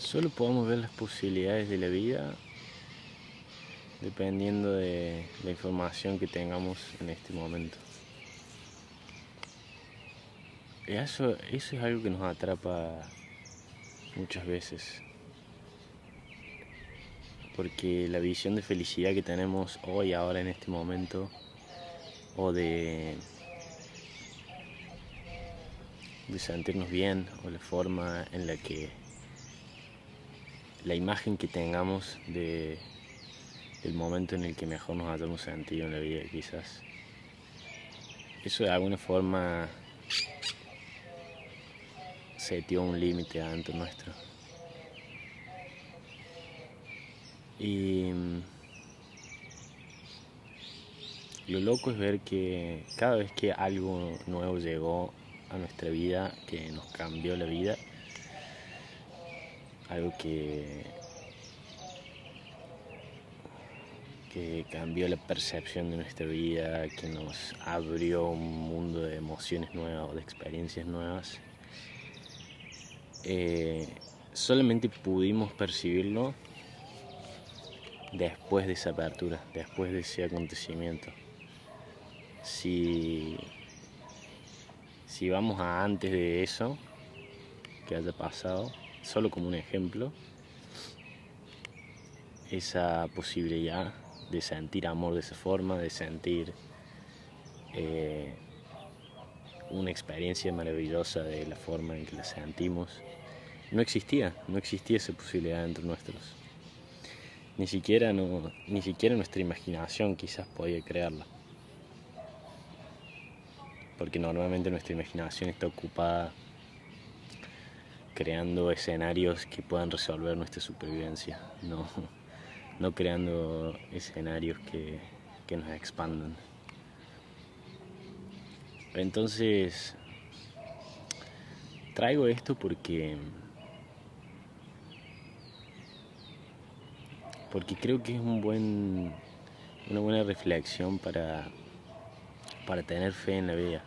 Solo podemos ver las posibilidades de la vida dependiendo de la información que tengamos en este momento. Eso es algo que nos atrapa muchas veces, porque la visión de felicidad que tenemos hoy, ahora en este momento, o de sentirnos bien, o la forma en la que la imagen que tengamos del momento en el que mejor nos hayamos sentido en la vida, quizás eso de alguna forma setió un límite adentro nuestro. Y lo loco es ver que cada vez que algo nuevo llegó a nuestra vida, que nos cambió la vida, algo que cambió la percepción de nuestra vida, que nos abrió un mundo de emociones nuevas, de experiencias nuevas, solamente pudimos percibirlo después de esa apertura, después de ese acontecimiento. Si vamos a antes de eso que haya pasado, solo como un ejemplo, esa posibilidad de sentir amor de esa forma, de sentir una experiencia maravillosa de la forma en que la sentimos, no existía esa posibilidad entre nosotros. Ni siquiera nuestra imaginación quizás podía crearla, porque normalmente nuestra imaginación está ocupada creando escenarios que puedan resolver nuestra supervivencia, no creando escenarios que nos expandan. Entonces, traigo esto porque creo que es una buena reflexión para tener fe en la vida,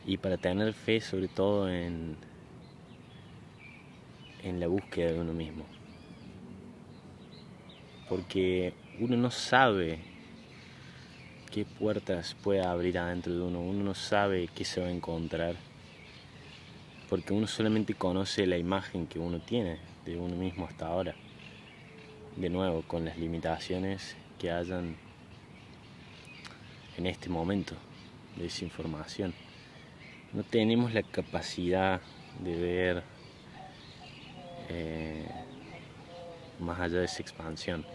y para tener fe sobre todo en la búsqueda de uno mismo, porque uno no sabe qué puertas puede abrir adentro de uno no sabe qué se va a encontrar, porque uno solamente conoce la imagen que uno tiene de uno mismo hasta ahora, de nuevo con las limitaciones que hayan en este momento de esa información. No tenemos la capacidad de ver más allá de esa expansión,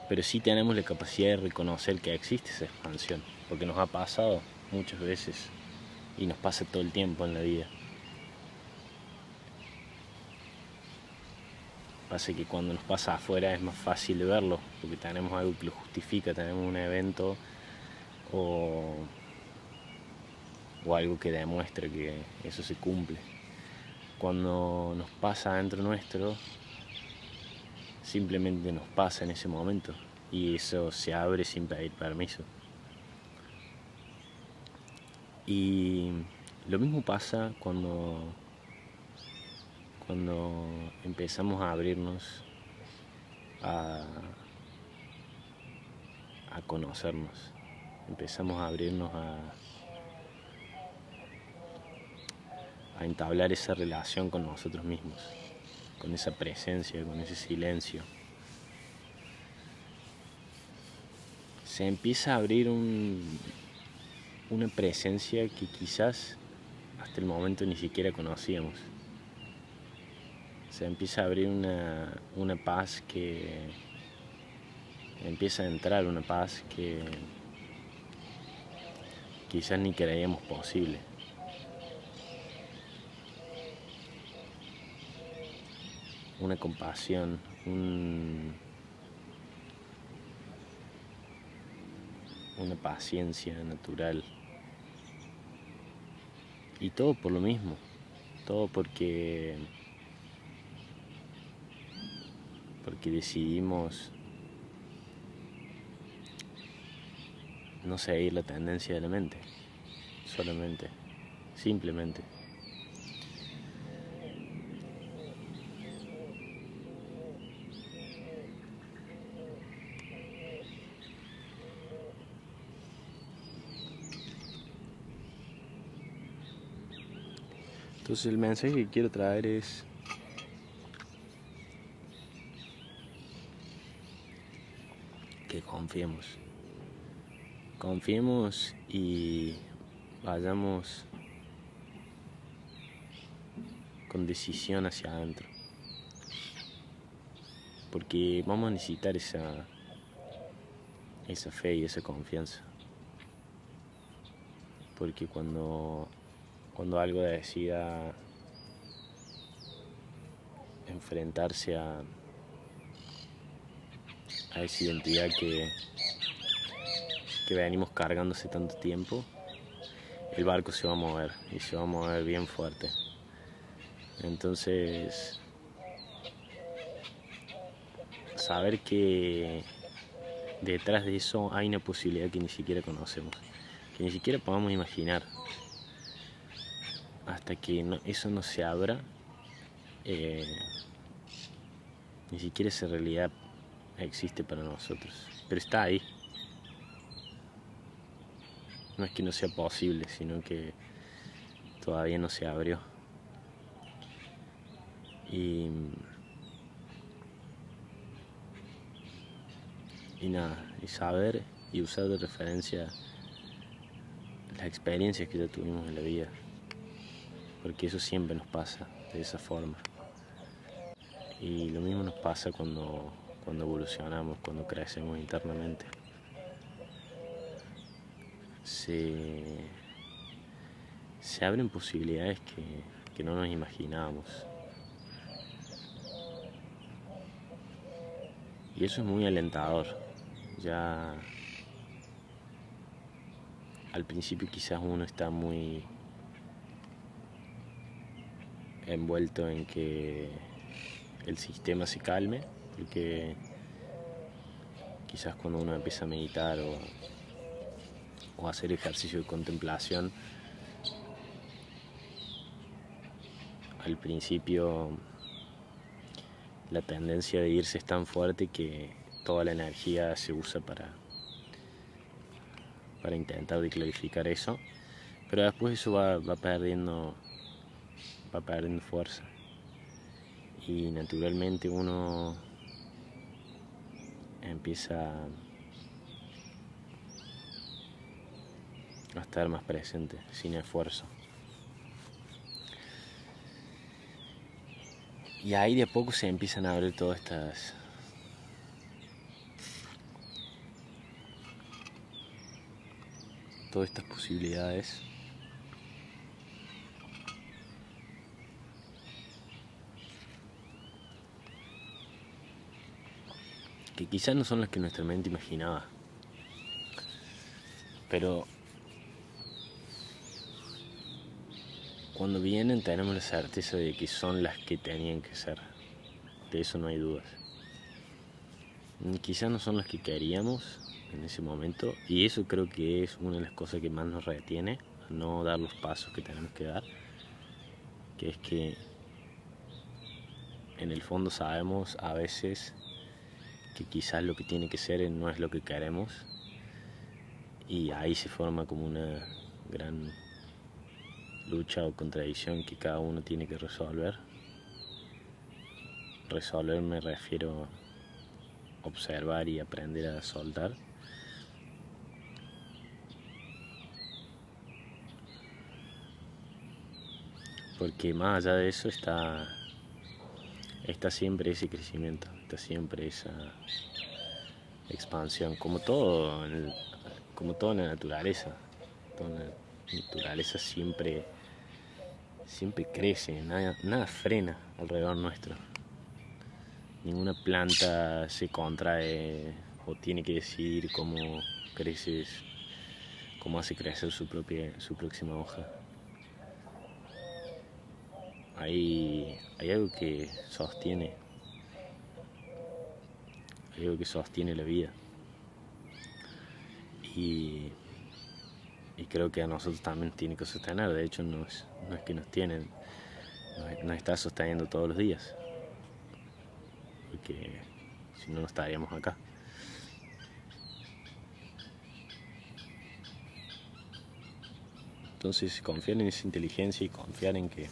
pero sí tenemos la capacidad de reconocer que existe esa expansión, porque nos ha pasado muchas veces y nos pasa todo el tiempo en la vida. Pasa que cuando nos pasa afuera es más fácil de verlo, porque tenemos algo que lo justifica, tenemos un evento o algo que demuestra que eso se cumple. Cuando nos pasa dentro nuestro, simplemente nos pasa en ese momento y eso se abre sin pedir permiso. Y lo mismo pasa cuando empezamos a abrirnos a conocernos, empezamos a abrirnos a entablar esa relación con nosotros mismos, con esa presencia, con ese silencio. Se empieza a abrir una presencia que quizás hasta el momento ni siquiera conocíamos. Se empieza a abrir una paz que empieza a entrar, una paz que quizás ni creíamos posible. Una compasión, una paciencia natural. Y todo por lo mismo, todo porque decidimos no seguir la tendencia de la mente, simplemente. Entonces el mensaje que quiero traer es que confiemos. Confiemos y vayamos con decisión hacia adentro. Porque vamos a necesitar esa fe y esa confianza. Porque cuando algo decida enfrentarse a esa identidad que venimos cargando hace tanto tiempo, el barco se va a mover y se va a mover bien fuerte. Entonces, saber que detrás de eso hay una posibilidad que ni siquiera conocemos, que ni siquiera podamos imaginar. Hasta que eso no se abra, ni siquiera esa realidad existe para nosotros, pero está ahí. No es que no sea posible, sino que todavía no se abrió. Y nada, y saber y usar de referencia las experiencias que ya tuvimos en la vida, porque eso siempre nos pasa de esa forma. Y lo mismo nos pasa cuando evolucionamos, cuando crecemos internamente. Se abren posibilidades que no nos imaginábamos. Y eso es muy alentador. Ya al principio quizás uno está muy envuelto en que el sistema se calme, porque quizás cuando uno empieza a meditar o a hacer ejercicio de contemplación, al principio la tendencia de irse es tan fuerte que toda la energía se usa para intentar de clarificar eso, pero después eso va perdiendo fuerza y naturalmente uno empieza a estar más presente, sin esfuerzo. Y ahí de a poco se empiezan a abrir todas estas posibilidades que quizás no son las que nuestra mente imaginaba, pero cuando vienen tenemos la certeza de que son las que tenían que ser, de eso no hay dudas. Quizás no son las que queríamos en ese momento, y eso creo que es una de las cosas que más nos retiene a no dar los pasos que tenemos que dar, que es que en el fondo sabemos a veces que quizás lo que tiene que ser no es lo que queremos, y ahí se forma como una gran lucha o contradicción que cada uno tiene que resolver. Resolver me refiero a observar y aprender a soltar. Porque más allá de eso está siempre ese crecimiento, está siempre esa expansión, como todo en la naturaleza. Toda la naturaleza siempre crece, nada frena alrededor nuestro. Ninguna planta se contrae o tiene que decidir cómo hace crecer su próxima hoja. Hay algo que sostiene la vida, y creo que a nosotros también tiene que sostener. De hecho no es que nos está sosteniendo todos los días, porque si no estaríamos acá. Entonces confiar en esa inteligencia y confiar en que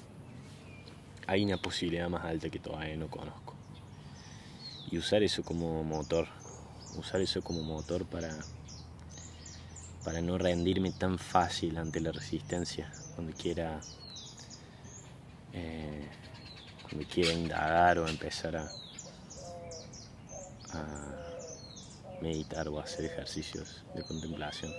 hay una posibilidad más alta que todavía no conozco. Y usar eso como motor. Usar eso como motor para no rendirme tan fácil ante la resistencia cuando quiera indagar o empezar a meditar o hacer ejercicios de contemplación.